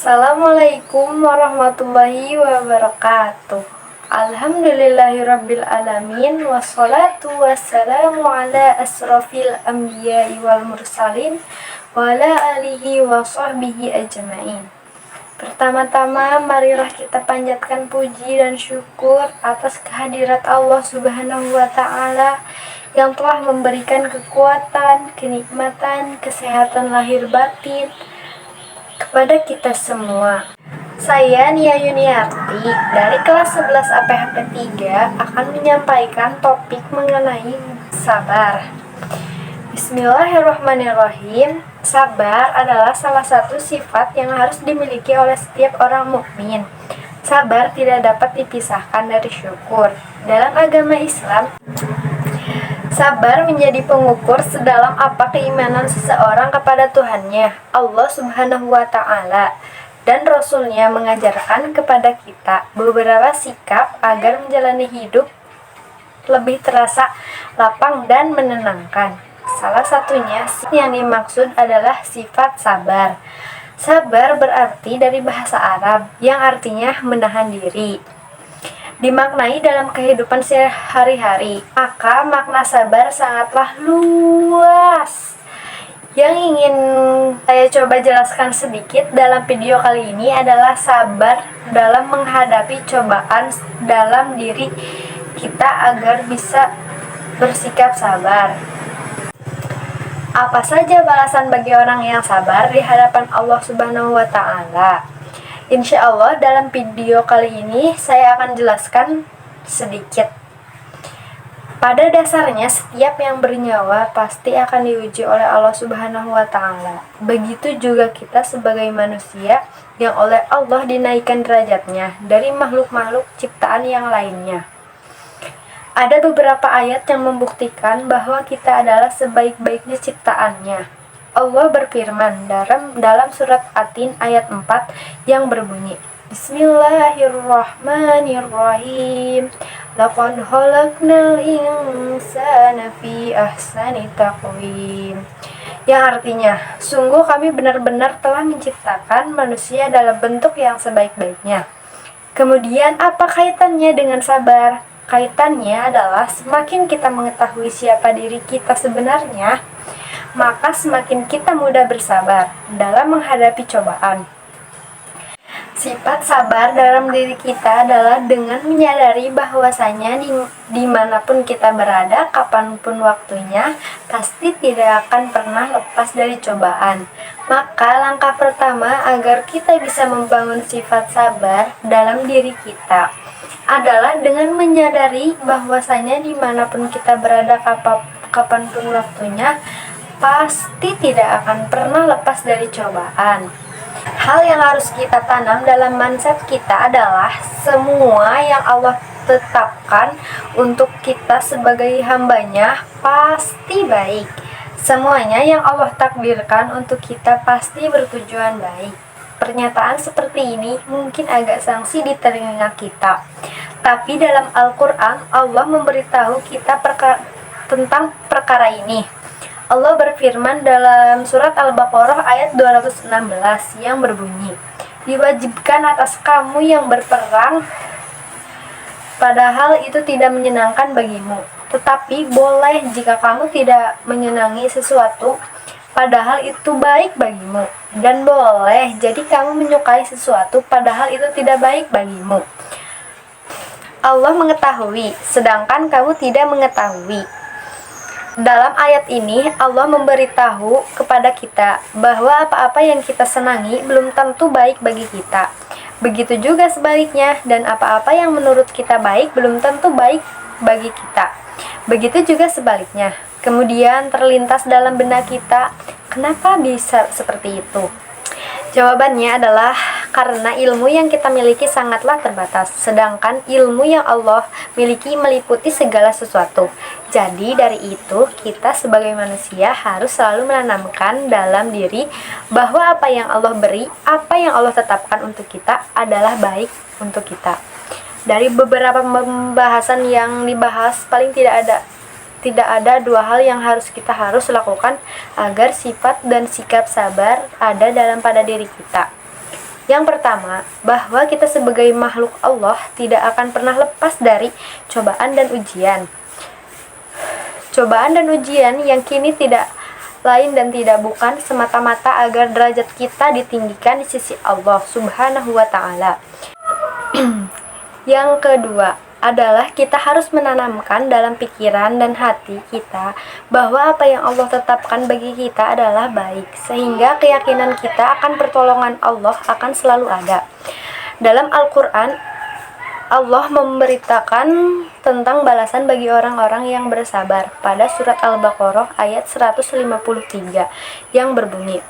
Assalamualaikum warahmatullahi wabarakatuh. Alhamdulillahirabbil alamin wassalatu wassalamu ala asrofil anbiya'i wal mursalin wa ala alihi wa sahbihi ajma'in. Pertama-tama marilah kita panjatkan puji dan syukur atas kehadirat Allah Subhanahu wa taala yang telah memberikan kekuatan, kenikmatan, kesehatan lahir batin kepada kita semua. Saya Nia Yuniarti dari kelas 11 APHP 3 akan menyampaikan topik mengenai sabar. Bismillahirrahmanirrahim. Sabar adalah salah satu sifat yang harus dimiliki oleh setiap orang mukmin. Sabar tidak dapat dipisahkan dari syukur. Dalam agama Islam, sabar menjadi pengukur sedalam apa keimanan seseorang kepada Tuhannya, Allah Subhanahu wa taala, dan Rasul-Nya mengajarkan kepada kita beberapa sikap agar menjalani hidup lebih terasa lapang dan menenangkan. Salah satunya yang dimaksud adalah sifat sabar. Sabar berarti dari bahasa Arab yang artinya menahan diri. Dimaknai dalam kehidupan sehari-hari, maka makna sabar sangatlah luas. Yang ingin saya coba jelaskan sedikit dalam video kali ini adalah sabar dalam menghadapi cobaan dalam diri kita agar bisa bersikap sabar. Apa saja balasan bagi orang yang sabar di hadapan Allah Subhanahu wa taala? Insya Allah dalam video kali ini saya akan jelaskan sedikit. Pada dasarnya setiap yang bernyawa pasti akan diuji oleh Allah Subhanahu wa taala. Begitu juga kita sebagai manusia yang oleh Allah dinaikkan derajatnya dari makhluk-makhluk ciptaan yang lainnya. Ada beberapa ayat yang membuktikan bahwa kita adalah sebaik-baiknya ciptaannya. Allah berfirman dalam surat At-Tin ayat 4 yang berbunyi, Bismillahirrahmanirrahim. Laqad khalaqnal insana fi ahsani taqwim. Yang artinya, sungguh kami benar-benar telah menciptakan manusia dalam bentuk yang sebaik-baiknya. Kemudian apa kaitannya dengan sabar? Kaitannya adalah semakin kita mengetahui siapa diri kita sebenarnya, maka semakin kita mudah bersabar dalam menghadapi cobaan. Sifat sabar dalam diri kita adalah dengan menyadari bahwasanya dimanapun kita berada, kapanpun waktunya, pasti tidak akan pernah lepas dari cobaan. Maka langkah pertama agar kita bisa membangun sifat sabar dalam diri kita adalah dengan menyadari bahwasanya dimanapun kita berada, kapanpun waktunya, pasti tidak akan pernah lepas dari cobaan. Hal yang harus kita tanam dalam mindset kita adalah semua yang Allah tetapkan untuk kita sebagai hambanya pasti baik. Semuanya yang Allah takdirkan untuk kita pasti bertujuan baik. Pernyataan seperti ini mungkin agak sangsi di telinga kita, tapi dalam Al-Quran Allah memberitahu kita tentang perkara ini. Allah berfirman dalam surat Al-Baqarah ayat 216 yang berbunyi, diwajibkan atas kamu yang berperang padahal itu tidak menyenangkan bagimu, tetapi boleh jika kamu tidak menyenangi sesuatu padahal itu baik bagimu, dan boleh jadi kamu menyukai sesuatu padahal itu tidak baik bagimu. Allah mengetahui sedangkan kamu tidak mengetahui. Dalam ayat ini, Allah memberitahu kepada kita bahwa apa-apa yang kita senangi belum tentu baik bagi kita. Begitu juga sebaliknya, dan apa-apa yang menurut kita baik belum tentu baik bagi kita. Begitu juga sebaliknya. Kemudian terlintas dalam benak kita, kenapa bisa seperti itu? Jawabannya adalah karena ilmu yang kita miliki sangatlah terbatas, sedangkan ilmu yang Allah miliki meliputi segala sesuatu. Jadi dari itu, kita sebagai manusia harus selalu menanamkan dalam diri bahwa apa yang Allah beri, apa yang Allah tetapkan untuk kita adalah baik untuk kita. Dari beberapa pembahasan yang dibahas, paling tidak ada dua hal yang kita harus lakukan agar sifat dan sikap sabar ada pada diri kita. Yang pertama, bahwa kita sebagai makhluk Allah tidak akan pernah lepas dari cobaan dan ujian. Cobaan dan ujian yang kini tidak lain dan tidak bukan semata-mata agar derajat kita ditinggikan di sisi Allah Subhanahu wa Ta'ala. Yang kedua adalah kita harus menanamkan dalam pikiran dan hati kita bahwa apa yang Allah tetapkan bagi kita adalah baik, sehingga keyakinan kita akan pertolongan Allah akan selalu ada. Dalam Al-Quran, Allah memberitakan tentang balasan bagi orang-orang yang bersabar pada surat Al-Baqarah ayat 153 yang berbunyi,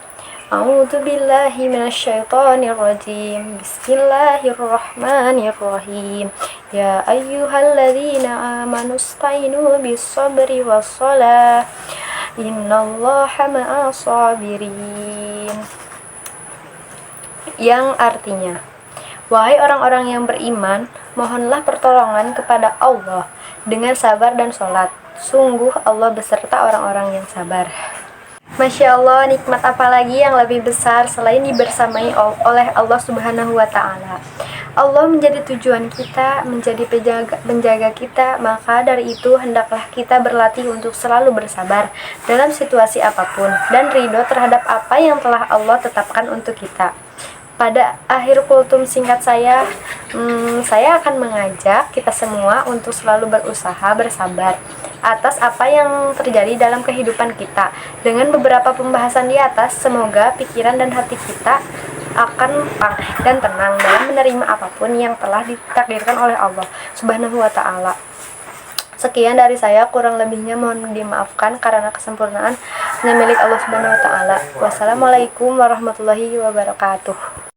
A'udzu billahi minasyaitonir rajim. Bismillahirrahmanirrahim. Ya ayyuhalladzina amanu ista'inu bis-sabri was-shalah. Innallaha ma'as sabirin. Yang artinya, wahai orang-orang yang beriman, mohonlah pertolongan kepada Allah dengan sabar dan sholat. Sungguh Allah beserta orang-orang yang sabar. Masya Allah, nikmat apa lagi yang lebih besar selain dibersamai oleh Allah Subhanahu wa Ta'ala. Allah menjadi tujuan kita, menjadi penjaga kita, maka dari itu hendaklah kita berlatih untuk selalu bersabar dalam situasi apapun dan ridho terhadap apa yang telah Allah tetapkan untuk kita. Pada akhir kultum singkat saya akan mengajak kita semua untuk selalu berusaha bersabar atas apa yang terjadi dalam kehidupan kita. Dengan beberapa pembahasan di atas, semoga pikiran dan hati kita akan dan tenang dalam menerima apapun yang telah ditakdirkan oleh Allah Subhanahu wa Ta'ala. Sekian dari saya, kurang lebihnya mohon dimaafkan karena kesempurnaan hanya milik Allah Subhanahu wa Ta'ala. Wassalamualaikum warahmatullahi wabarakatuh.